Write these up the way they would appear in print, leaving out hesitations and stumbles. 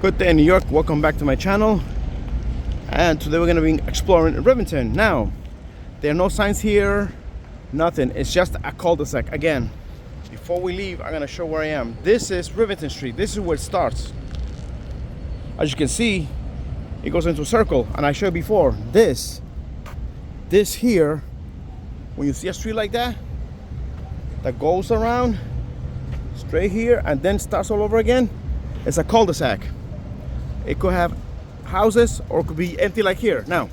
Good day, New York. Welcome back to my channel. And today we're going to be exploring Rivington. Now, there are no signs here, nothing. It's just a cul-de-sac. Again, before we leave, I'm going to show where I am. This is Rivington Street. This is where it starts. As you can see, it goes into a circle. And I showed you before, this here, when you see a street like that goes around straight here and then starts all over again, it's a cul-de-sac. It could have houses or it could be empty like here. Now,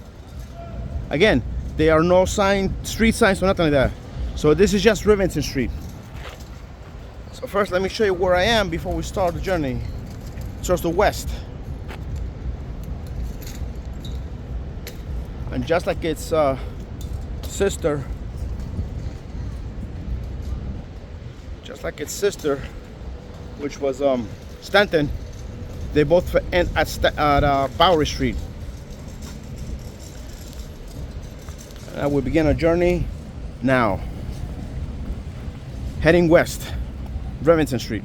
again, there are no street signs or nothing like that. So this is just Rivington Street. So first, let me show you where I am before we start the journey. Towards the west. And just like its sister, which was Stanton, they both end at Bowery Street. And we begin our journey now, heading west, Rivington Street.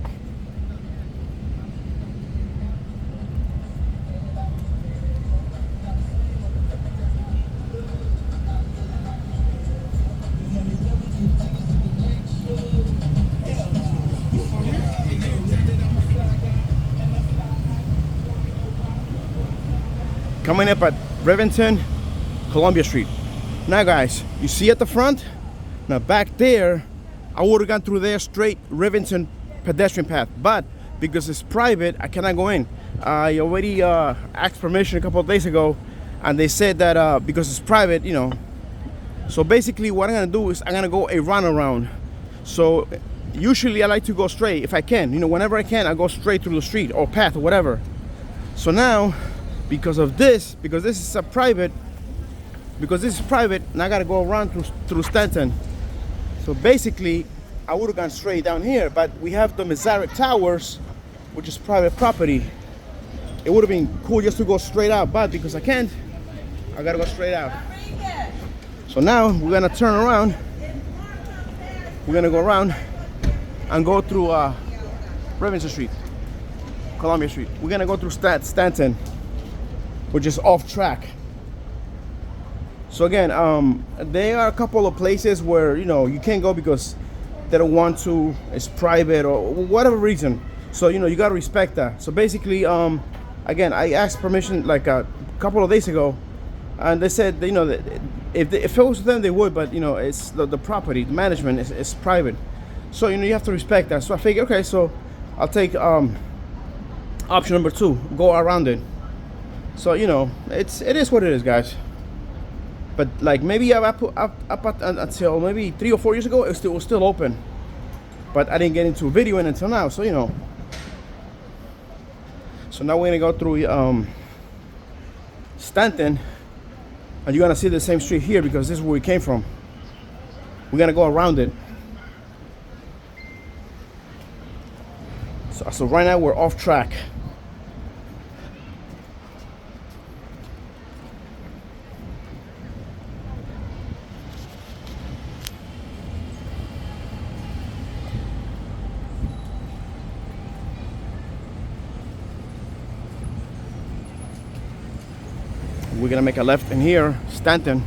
Coming up at Rivington, Columbia Street. Now guys, you see at the front? Now back there, I would have gone through there straight Rivington pedestrian path. But because it's private, I cannot go in. I already asked permission a couple of days ago, and they said that because it's private, you know. So basically what I'm gonna do is I'm gonna go a runaround. So usually I like to go straight if I can. You know, whenever I can, I go straight through the street or path or whatever. So now, because this is private, and I gotta go around through Stanton. So basically, I would have gone straight down here, but we have the MEXUSAWalks Towers, which is private property. It would have been cool just to go straight out, but because I can't, I gotta go straight out. So now we're gonna turn around. We're gonna go around and go through Rivington Street, Columbia Street. We're gonna go through Stanton, which is off track. So again, there are a couple of places where, you know, you can't go because they don't want to, it's private or whatever reason. So, you know, you gotta respect that. So basically, again, I asked permission like a couple of days ago, and they said, you know, that if it was them, they would, but you know, it's the property, the management is private. So, you know, you have to respect that. So I figured, okay, so I'll take option number 2, go around it. So, you know, it is what it is, guys. But like maybe up until maybe 3 or 4 years ago, it was still open. But I didn't get into videoing until now, so you know. So now we're gonna go through Stanton, and you're gonna see the same street here because this is where we came from. We're gonna go around it. So right now we're off track. We're gonna make a left in here, Stanton.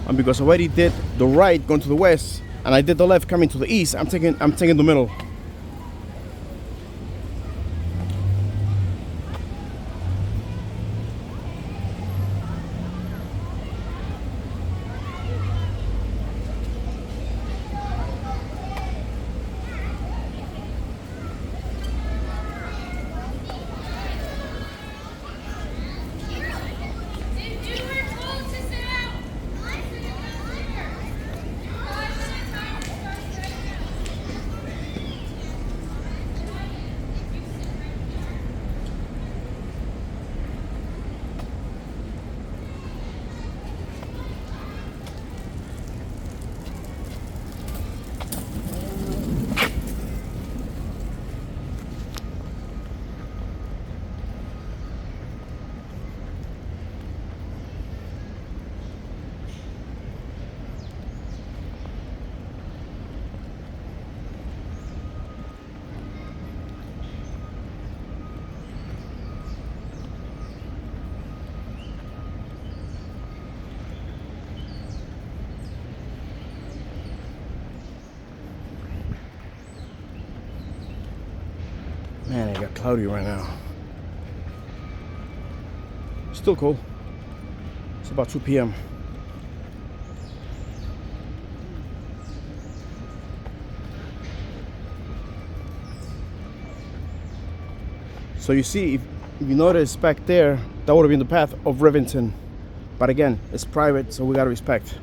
And because I already did the right going to the west, and I did the left coming to the east, I'm taking the middle. of cloudy right now. Still cool. It's about 2 p.m. So you see, if you notice back there, that would have been the path of Rivington. But again, it's private, so we gotta respect.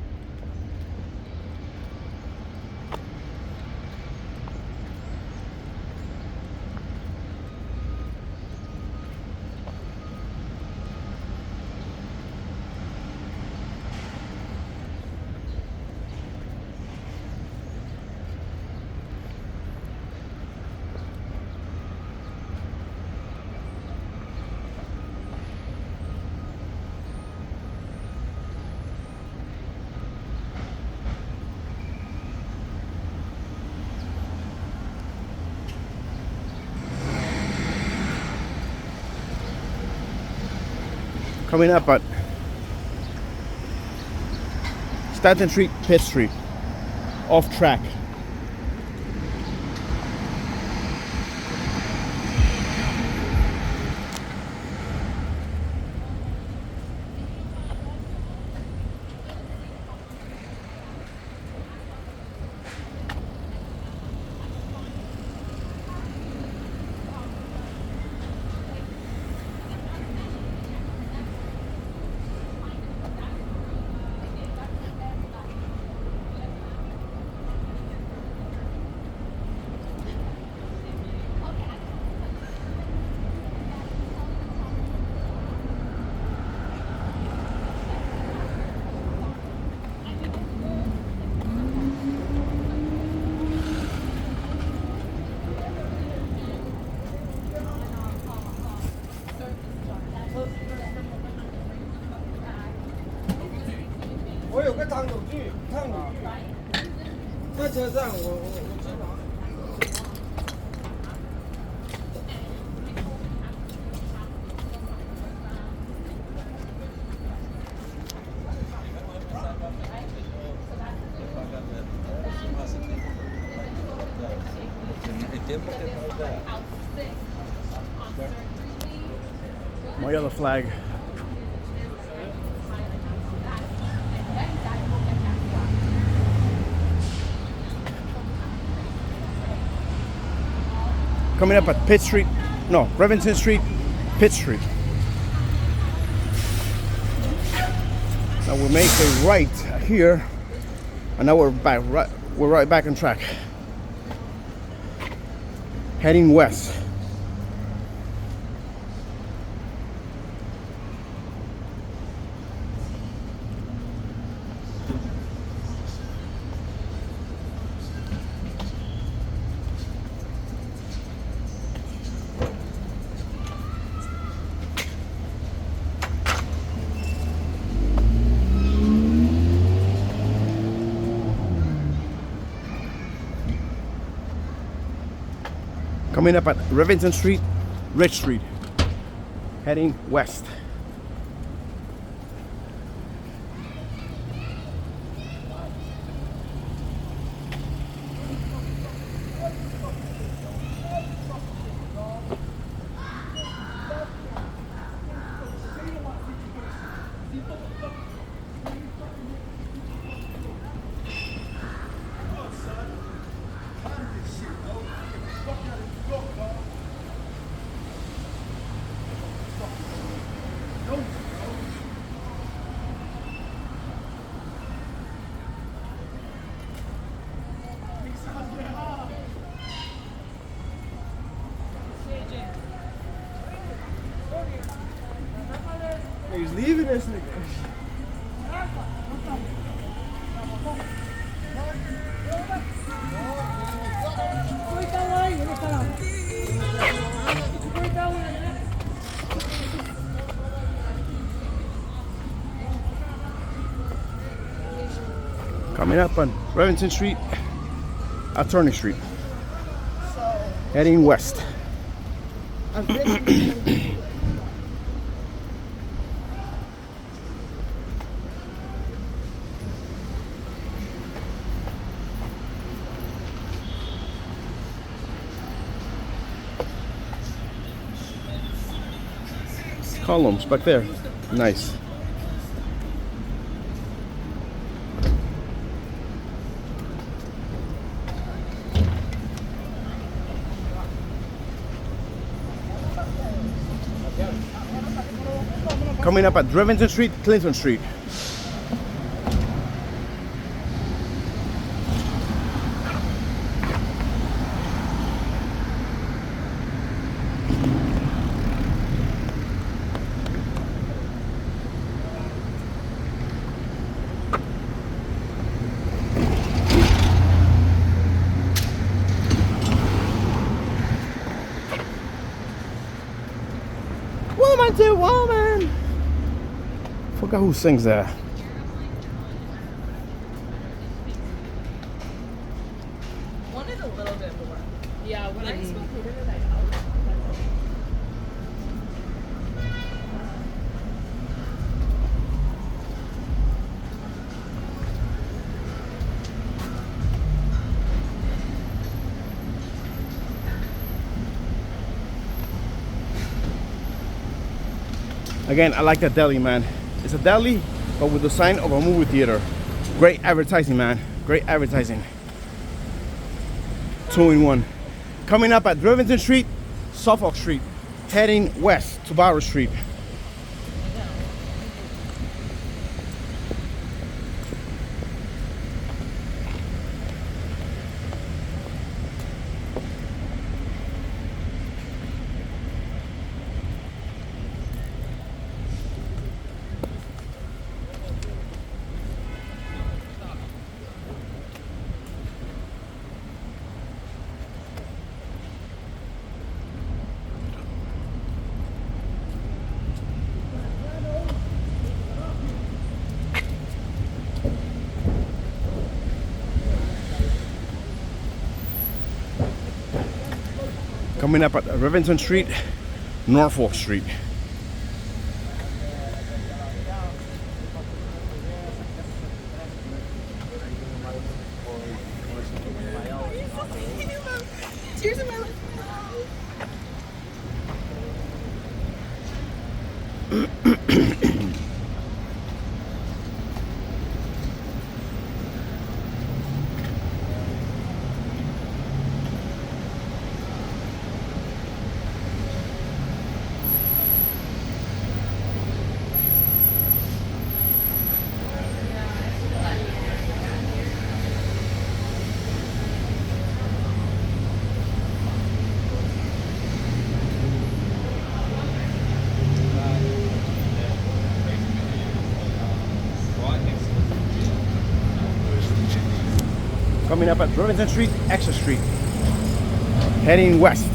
Coming up at Stanton Street, Pitt Street, off track. My yellow flag. Coming up at Pitt Street, no, Rivington Street, Pitt Street. Now we make a right here, and now we're right back on track, heading west. Coming up at Rivington Street, Rich Street, heading west. He's leaving this nigga. Coming up on Rivington Street, Attorney Street, heading west. columns back there. Nice. Coming up at Rivington Street, Clinton Street. Woman to woman. Forgot who sings that. Wanted a little bit more. Yeah, when I spoke to her, Again, I like that deli, man. It's a deli, but with the sign of a movie theater. Great advertising, man. Great advertising. 2-in-1. Coming up at Rivington Street, Suffolk Street, heading west to Barrow Street. Coming up at Rivington Street, Norfolk Street. tears in my life. Coming up at Rivington Street, Exeter Street, heading west.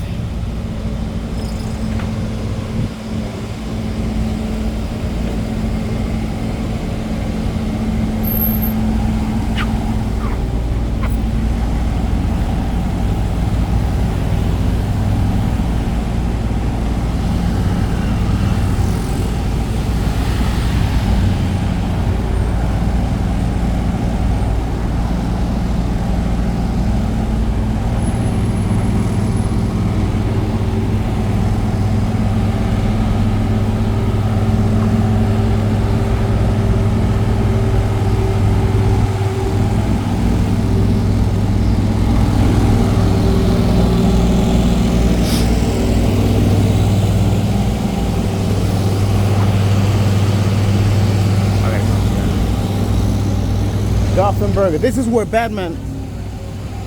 Gotham Burger. This is where Batman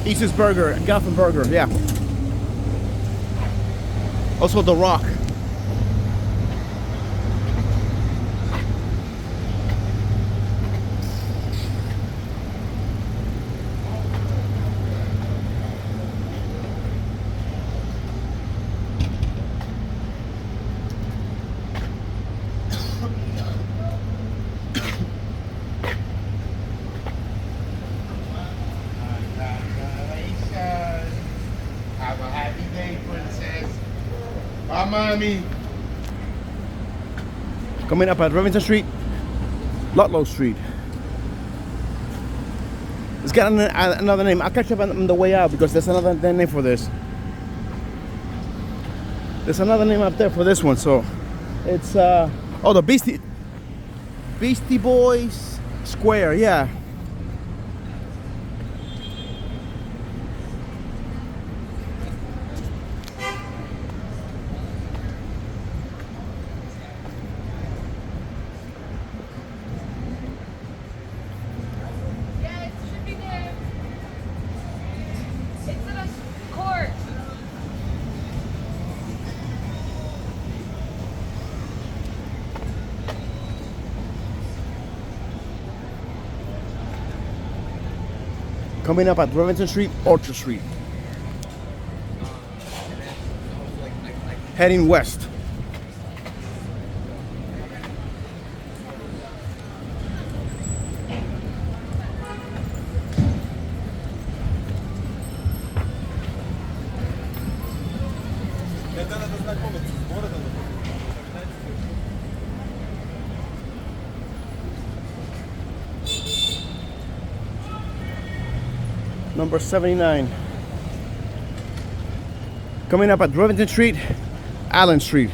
eats his burger. Gotham Burger, yeah. Also The Rock. Have a happy day, princess. Bye, mommy. Coming up at Rivington Street, Ludlow Street. It's got another name. I'll catch up on the way out because there's another name for this. There's another name up there for this one, so It's oh, the Beastie Boys Square, yeah. Yeah, it should be there. It's in a court. Coming up at Rivington Street, Orchard Street. Heading west. Number 79. Coming up at Rivington Street, Allen Street.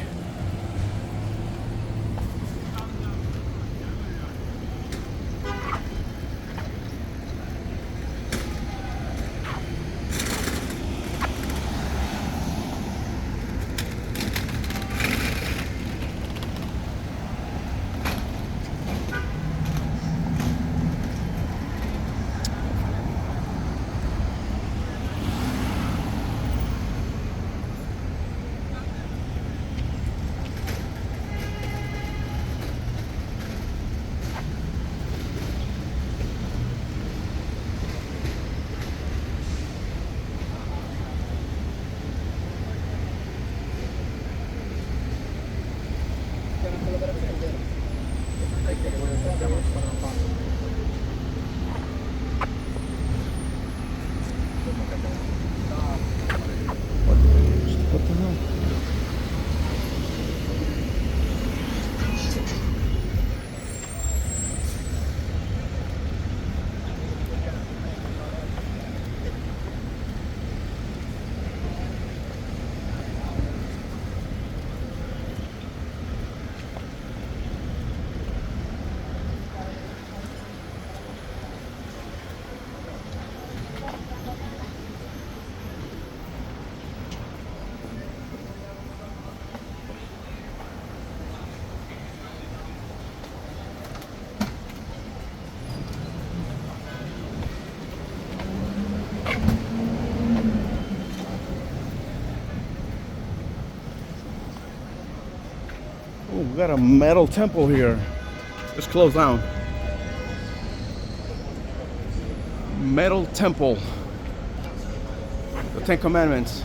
What the hell? Oh, we got a metal temple here. It's closed down. Metal temple. The Ten Commandments.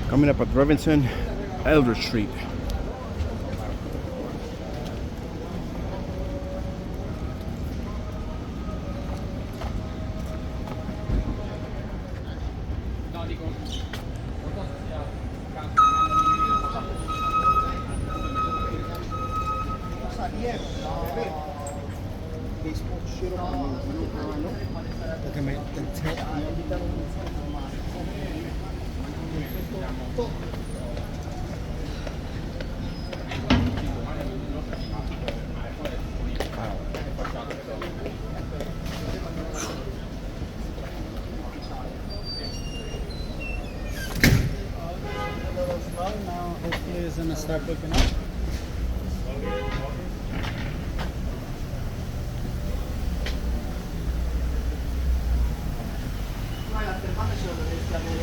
Coming up at Rivington, Elder Street. Now, hopefully, it's gonna start cooking up.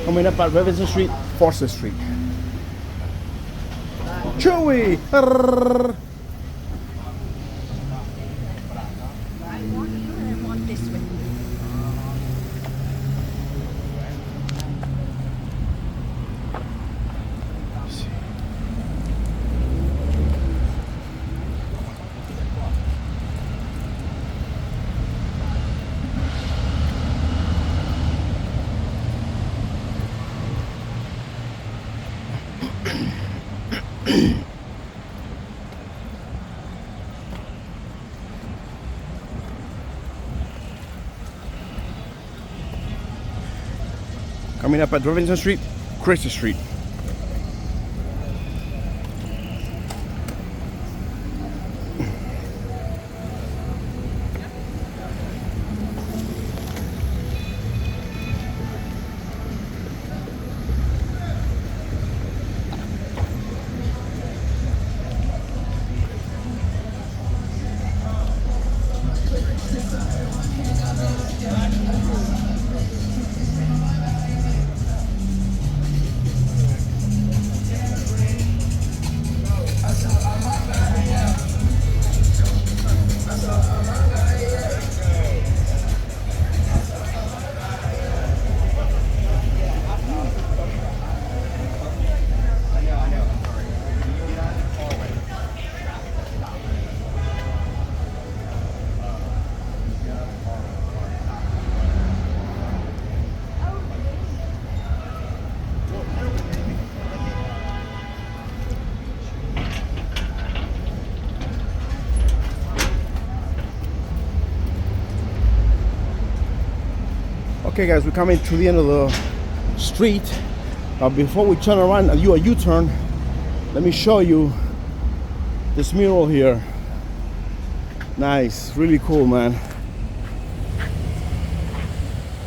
Coming up at Rivington Street, Forsyth Street. Chewy! Arrrr. coming up at Rivington Street, Christie Street. Okay guys, we're coming to the end of the street. But before we turn around and do a U-turn, let me show you this mural here. Nice, really cool, man.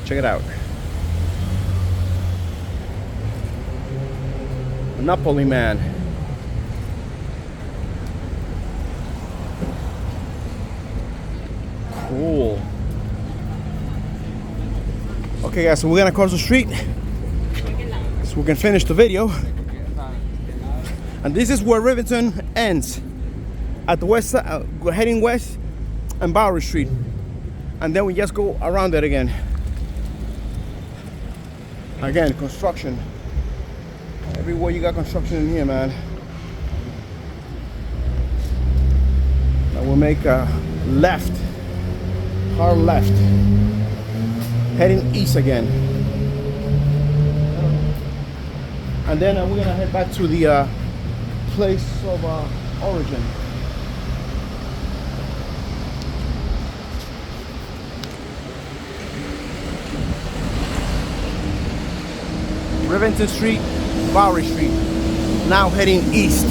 Check it out. Monopoly Man. Cool. Okay guys, so we're gonna cross the street so we can finish the video. And this is where Rivington ends, at the west side. We're heading west and Bowery Street, and then we just go around it again. Again, construction. Everywhere you got construction in here, man. Now we'll make a left, hard left, heading east again. And then we're gonna head back to the place of origin. Rivington Street, Bowery Street, now heading east.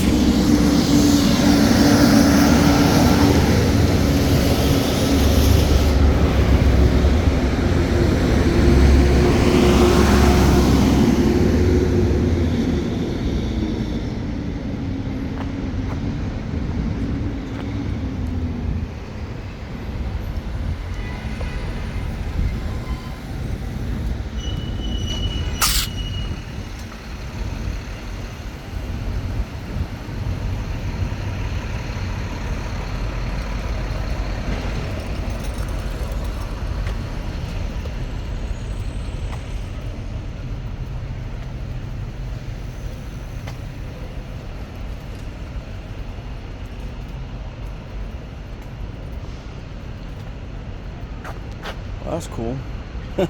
That's cool.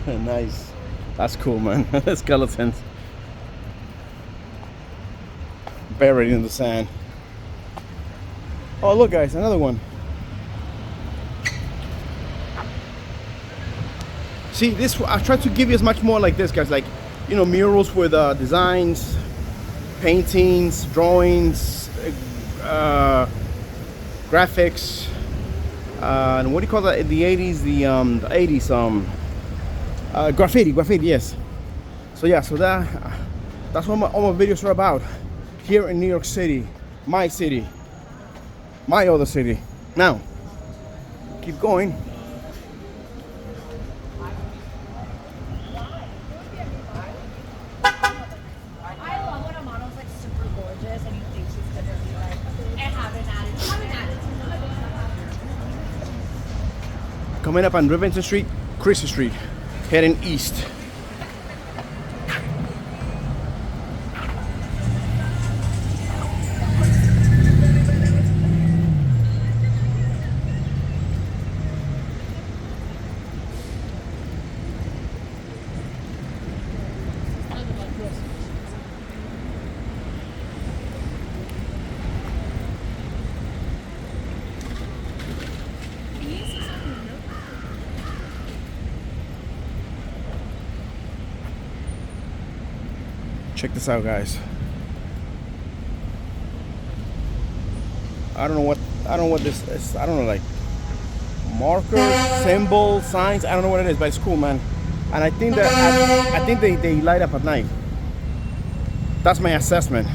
Nice. That's cool, man. Skeletons buried in the sand. Oh, look, guys, another one. See, this, I tried to give you as much more like this, guys, like, you know, murals with designs, paintings, drawings, graphics. And what do you call that in the 80s? The 80s graffiti, yes. So yeah, so that's what all my videos are about here in New York City, my other city. Now, keep going. I love when a model's like super gorgeous and you think she's gonna be like, I have an attitude. Coming up on Rivington Street, Christie Street, heading east. Check this out, guys. I don't know what this is. I don't know, like markers, symbols, signs. I don't know what it is, but it's cool, man. And I think that I think they light up at night. That's my assessment.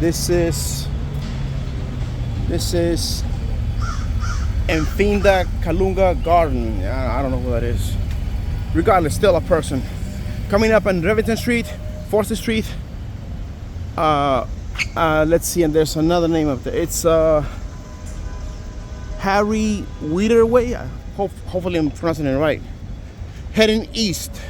This is Enfinda Kalunga Garden. I don't know who that is. Regardless, still a person. Coming up on Rivington Street, 4th Street. Let's see, and there's another name up there. It's Harry Weeder Way. Hopefully I'm pronouncing it right. Heading east.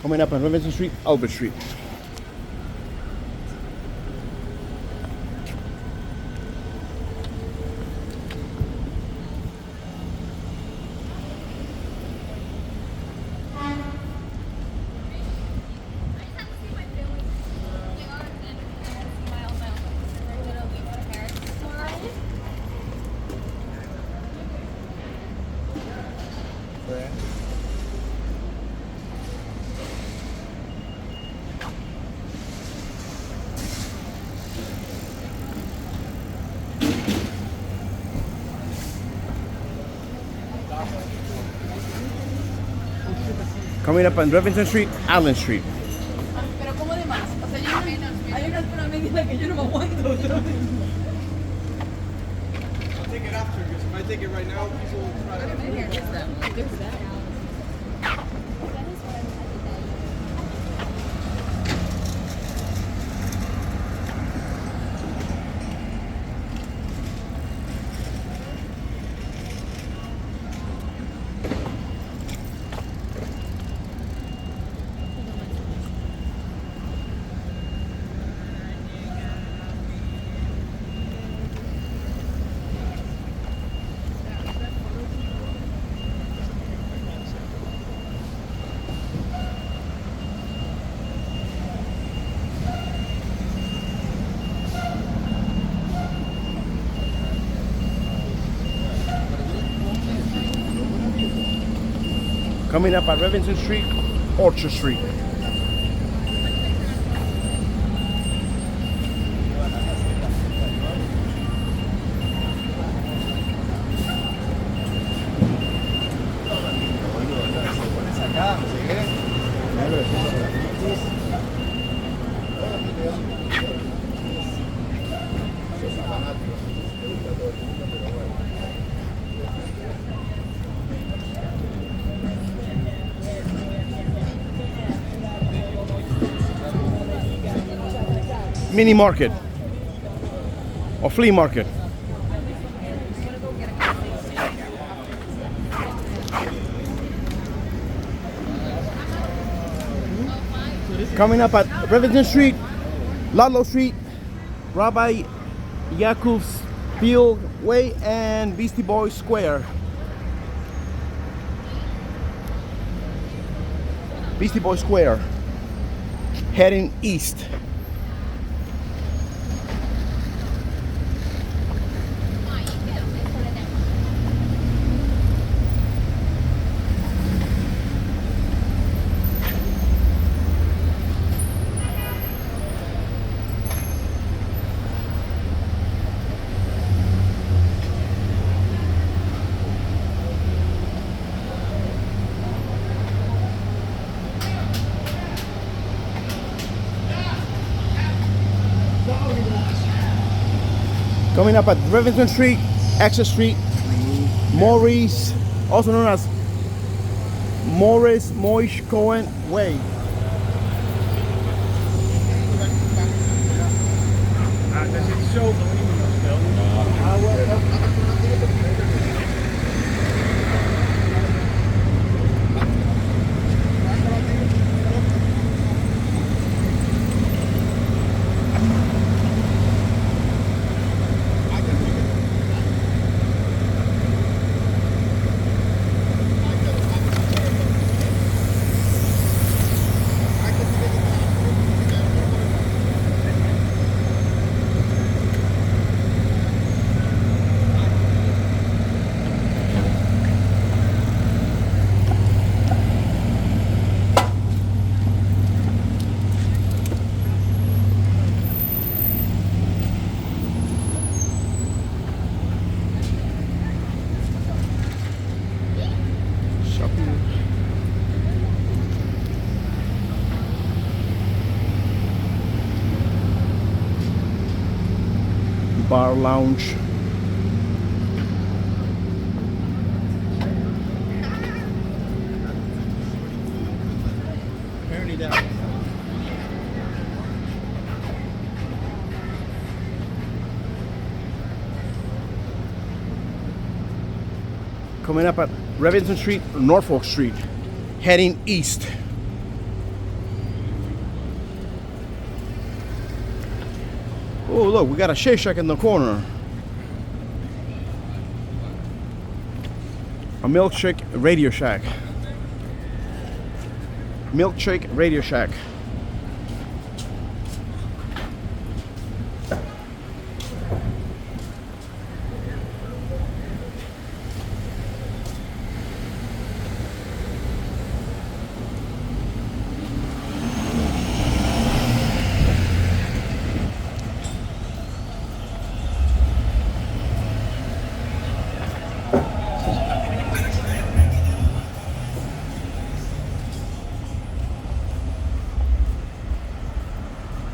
Coming up on Rivington Street, Albert Street. Coming up on Rivington Street, Allen Street. Pero como de más. O sea, yo hay una zona media que yo no me aguanto. I'll take it after, because if I take it right now, people will try to... Coming up at Rivington Street, Orchard Street. Mini market or flea market. Coming up at Rivington Street, Ludlow Street, Rabbi Yakub's Field Way, and Beastie Boys Square. Beastie Boys Square, heading east. Coming up at Rivington Street, Exeter Street, Maurice, also known as MEXUSAWalks-Going Way. Bar lounge. Apparently that. Coming up at Rivington Street, Norfolk Street, heading east. Oh, look, we got a Shake Shack in the corner. A milkshake Radio Shack. Milkshake Radio Shack.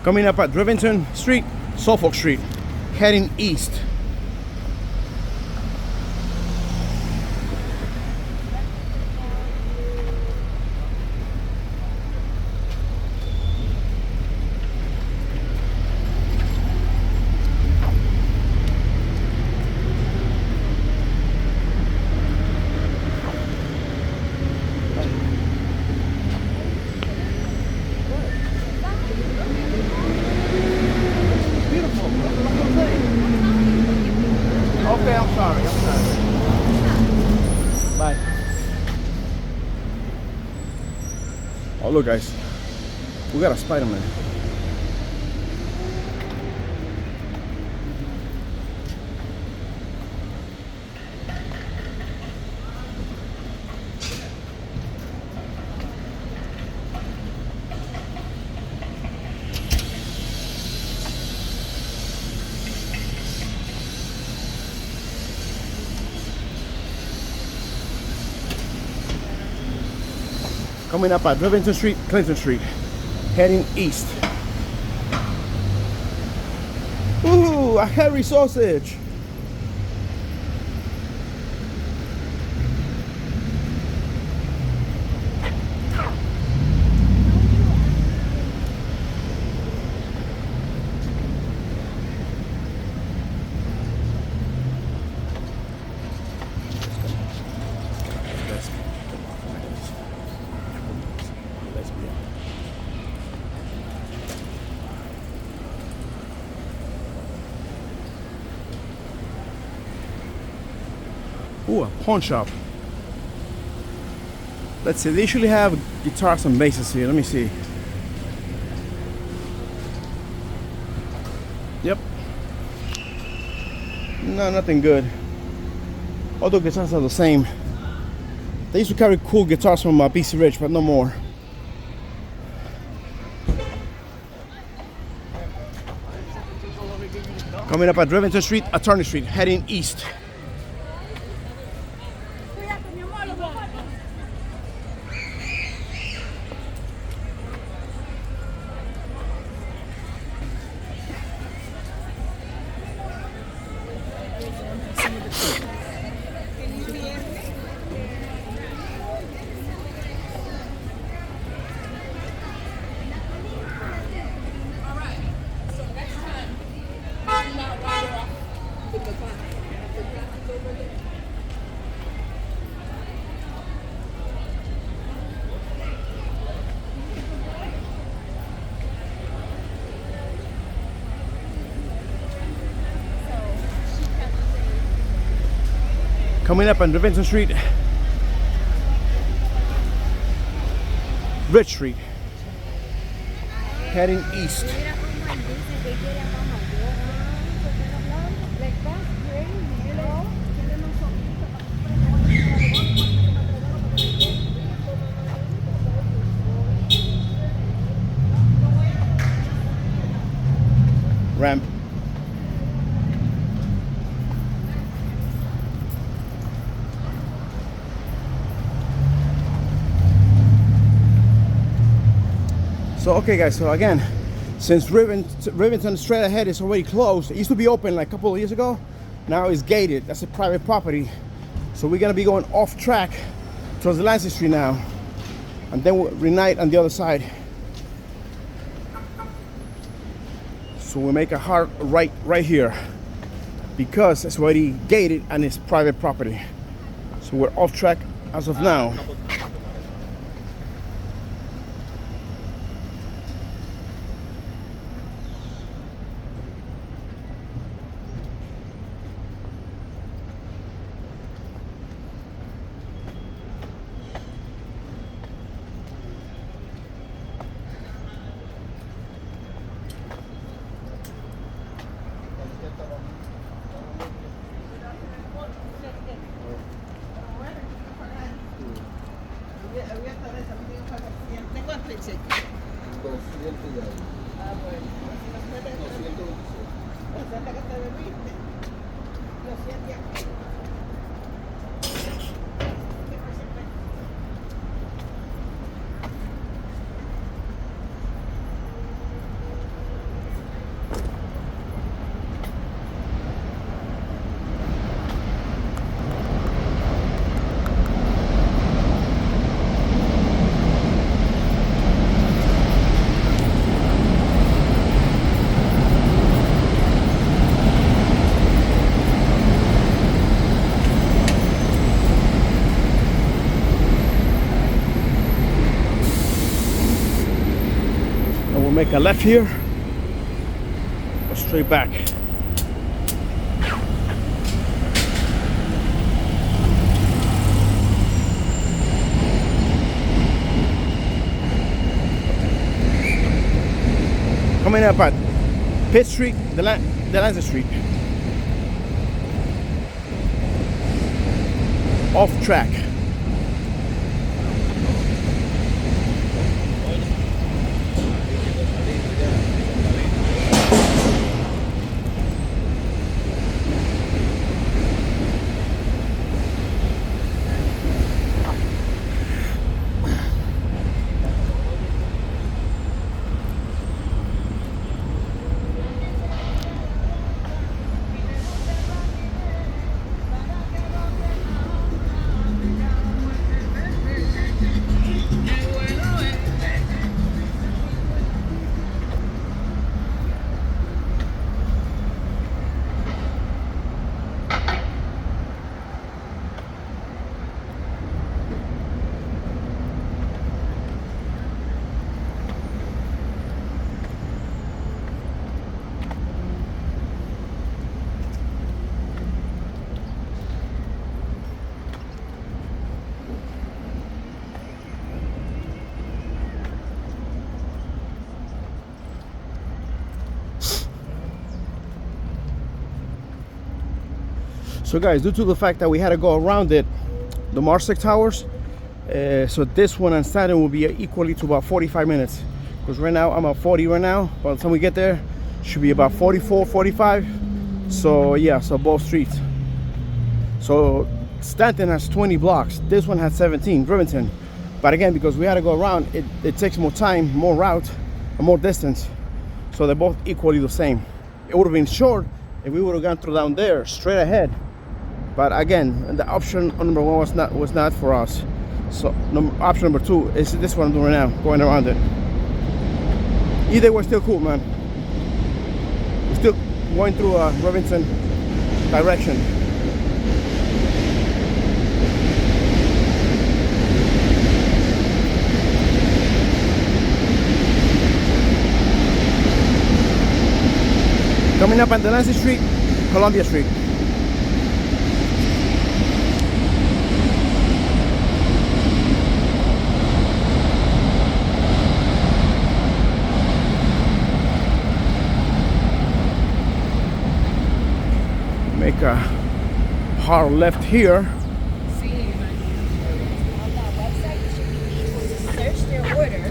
Coming up at Rivington Street, Suffolk Street, heading east. Okay, I'm sorry. Bye. Oh, look, guys. We got a Spider-Man. Coming up at Rivington Street, Clinton Street, heading east. Ooh, a hairy sausage. Ooh, a pawn shop. Let's see, they usually have guitars and basses here. Let me see. Yep. No, nothing good. All the guitars are the same. They used to carry cool guitars from BC Rich, but no more. Coming up at Rivington Street, Attorney Street, heading east. Coming up on Rivington Street, Ridge Street, heading east. Ramp. So okay guys, so again, since Rivington straight ahead is already closed, it used to be open like a couple of years ago, now it's gated. That's a private property. So we're gonna be going off track towards the Lansing Street now, and then we'll reunite on the other side. So we make a hard right here because it's already gated and it's private property. So we're off track as of now. Make a left here, go straight back. Coming up at Pitt Street, the Lansing Street. Off track. So guys, due to the fact that we had to go around it, the Marsec Towers, so this one and Stanton will be equally to about 45 minutes. Because right now I'm at 40 right now. By the time we get there, should be about 44, 45. So yeah, so both streets. So Stanton has 20 blocks. This one has 17, Rivington. But again, because we had to go around, it takes more time, more route, and more distance. So they're both equally the same. It would have been short if we would have gone through down there, straight ahead. But again, the option number one was not for us. So option number two is this one I'm doing right now, going around it. Either way, still cool, man. We're still going through a Rivington direction. Coming up on the Lansing Street, Columbia Street. hard left here. On that website, you should be able to search their order.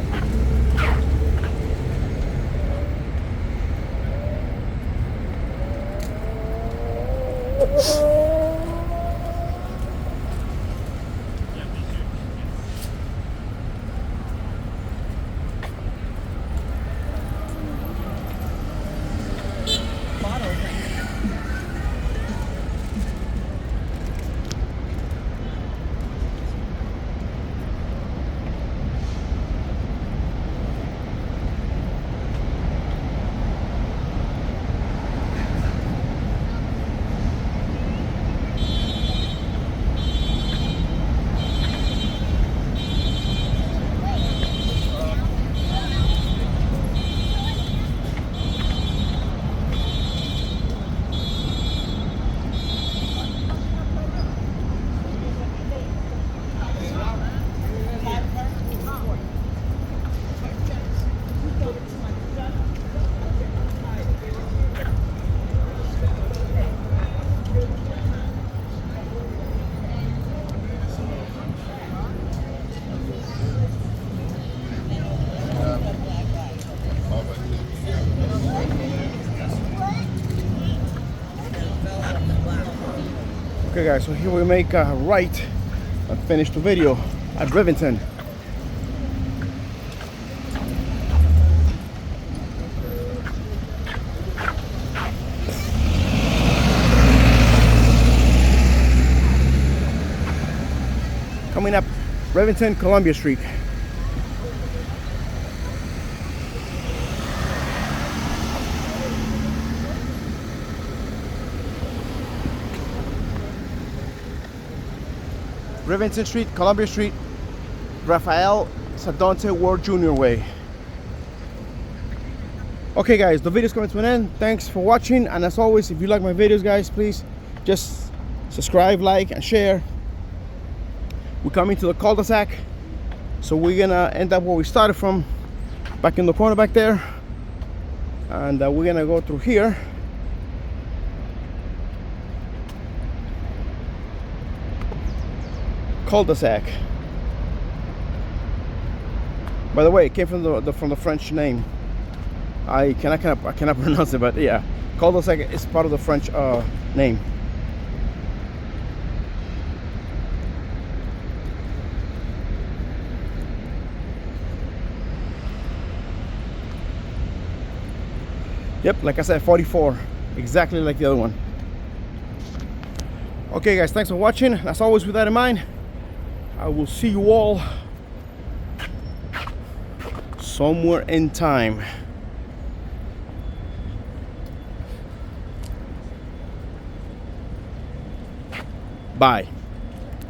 Okay guys, so here we make a right and finish the video at Rivington. Coming up, Rivington, Columbia Street. Rivington Street, Columbia Street, Rafael Sadonte Ward Jr. Way. Okay guys, the video's coming to an end. Thanks for watching, and as always, if you like my videos guys, please just subscribe, like, and share. We're coming to the cul-de-sac, so we're gonna end up where we started from, back in the corner back there, and we're gonna go through here. Cul-de-sac. By the way, it came from the French name. I cannot pronounce it, but yeah, cul-de-sac is part of the French name. Yep, like I said, 44, exactly like the other one. Okay guys, thanks for watching. As always, with that in mind, I will see you all somewhere in time. Bye.